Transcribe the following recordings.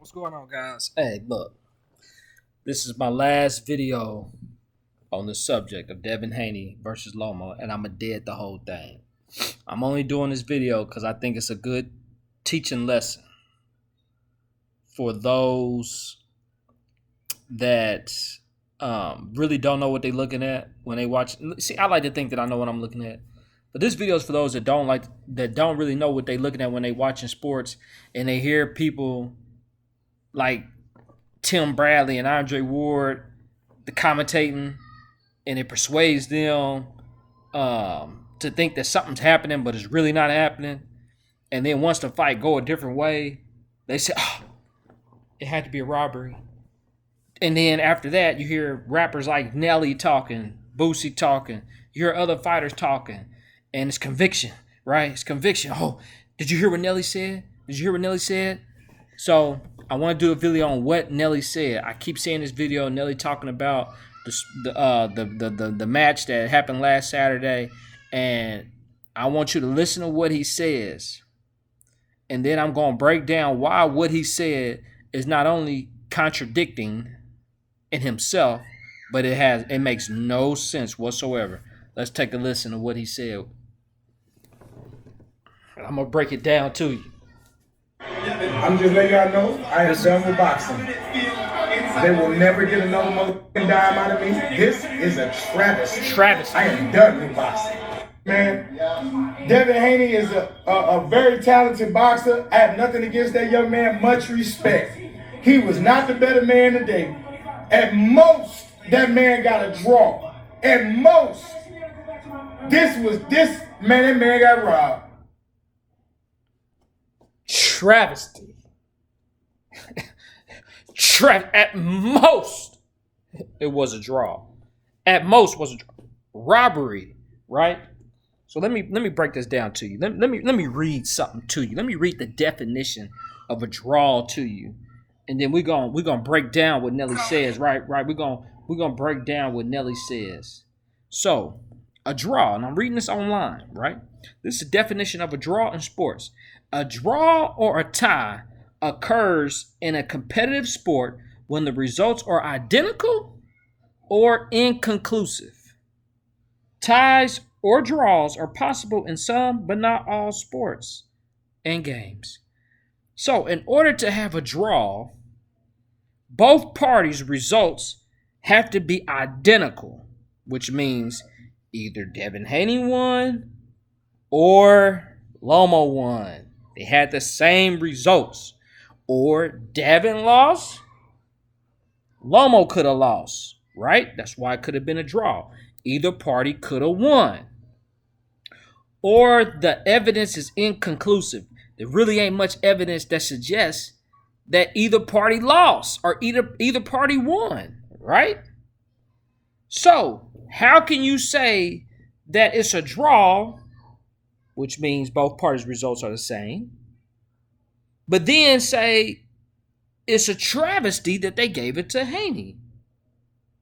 What's going on, guys? Hey, look, this is my last video on the subject of Devin Haney versus Loma, and I'm going to dead the whole thing. I'm only doing this video because I think it's a good teaching lesson for those that really don't know what they're looking at when they watch. See, I like to think that I know what I'm looking at. But this video is for those that don't really know what they're looking at when they watching sports, and they hear people like Tim Bradley and Andre Ward, the commentating, and it persuades them to think that something's happening, but it's really not happening. And then once the fight go a different way, they say, "Oh, it had to be a robbery." And then after that, you hear rappers like Nelly talking, Boosie talking, you hear other fighters talking, and it's conviction, right? It's conviction. Oh, did you hear what Nelly said? Did you hear what Nelly said? So I want to do a video on what Nelly said. I keep seeing this video, Nelly talking about the match that happened last Saturday, and I want you to listen to what he says, and then I'm going to break down why what he said is not only contradicting in himself, but it makes no sense whatsoever. Let's take a listen to what he said. I'm gonna break it down to you. I'm just letting y'all know I am done with boxing. They will never get another motherfucking dime out of me. This is a travesty. I am done with boxing. Man, Devin Haney is a very talented boxer. I have nothing against that young man. Much respect. He was not the better man today. At most, that man got a draw. At most, that man got robbed. Travesty. At most, it was a draw. At most was a draw. Robbery, right? So let me break this down to you. Let me read something to you. Let me read the definition of a draw to you, and then we're gonna break down what Nelly says. Right. We're gonna break down what Nelly says. So a draw, and I'm reading this online. Right. This is the definition of a draw in sports. A draw or a tie occurs in a competitive sport when the results are identical or inconclusive. Ties or draws are possible in some, but not all sports and games. So, in order to have a draw, both parties' results have to be identical, which means either Devin Haney won or Loma won. They had the same results. Or Devin lost, Loma could have lost, right? That's why it could have been a draw. Either party could have won. Or the evidence is inconclusive. There really ain't much evidence that suggests that either party lost or either party won, right? So, how can you say that it's a draw, which means both parties' results are the same, but then say it's a travesty that they gave it to Haney?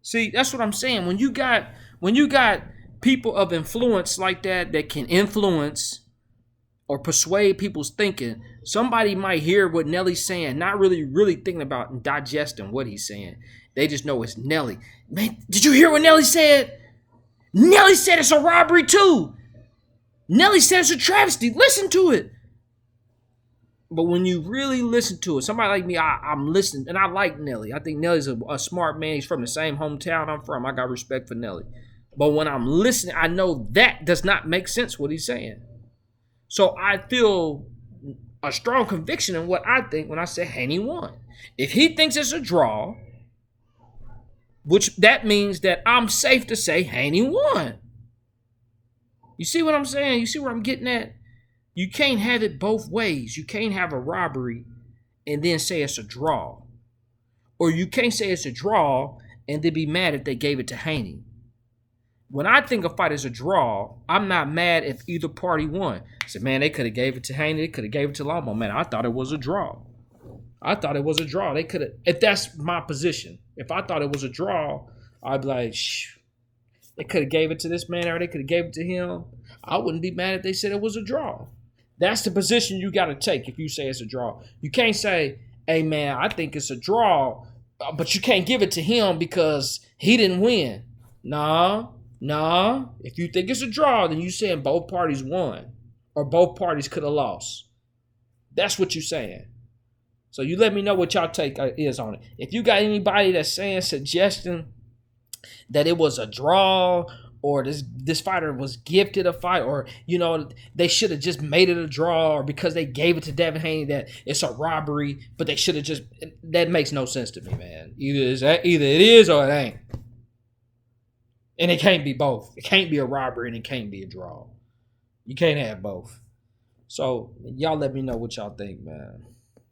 See, that's what I'm saying. When you got people of influence like that can influence or persuade people's thinking, somebody might hear what Nelly's saying, not really thinking about and digesting what he's saying. They just know it's Nelly. Man, did you hear what Nelly said? Nelly said it's a robbery too. Nelly said it's a travesty. Listen to it. But when you really listen to it, somebody like me, I'm listening, and I like Nelly. I think Nelly's a smart man. He's from the same hometown I'm from. I got respect for Nelly. But when I'm listening, I know that does not make sense what he's saying. So I feel a strong conviction in what I think when I say Haney won. If he thinks it's a draw, which that means that I'm safe to say Haney won. You see what I'm saying? You see where I'm getting at? You can't have it both ways. You can't have a robbery and then say it's a draw. Or you can't say it's a draw and then be mad if they gave it to Haney. When I think a fight is a draw, I'm not mad if either party won. I said, man, they could have gave it to Haney. They could have gave it to Loma. Man, I thought it was a draw. They could have, if that's my position. If I thought it was a draw, I'd be like, shh. They could have gave it to this man or they could have gave it to him. I wouldn't be mad if they said it was a draw. That's the position you got to take if you say it's a draw. You can't say, hey man, I think it's a draw, but you can't give it to him because he didn't win. Nah. If you think it's a draw, then you saying both parties won or both parties could have lost. That's what you're saying. So you let me know what y'all take is on it. If you got anybody that's suggesting that it was a draw or this fighter was gifted a fight, or they should have just made it a draw, or because they gave it to Devin Haney that it's a robbery, but they should have just, that makes no sense to me, man. Either it is or it ain't. And it can't be both. It can't be a robbery and it can't be a draw. You can't have both. So y'all let me know what y'all think, man.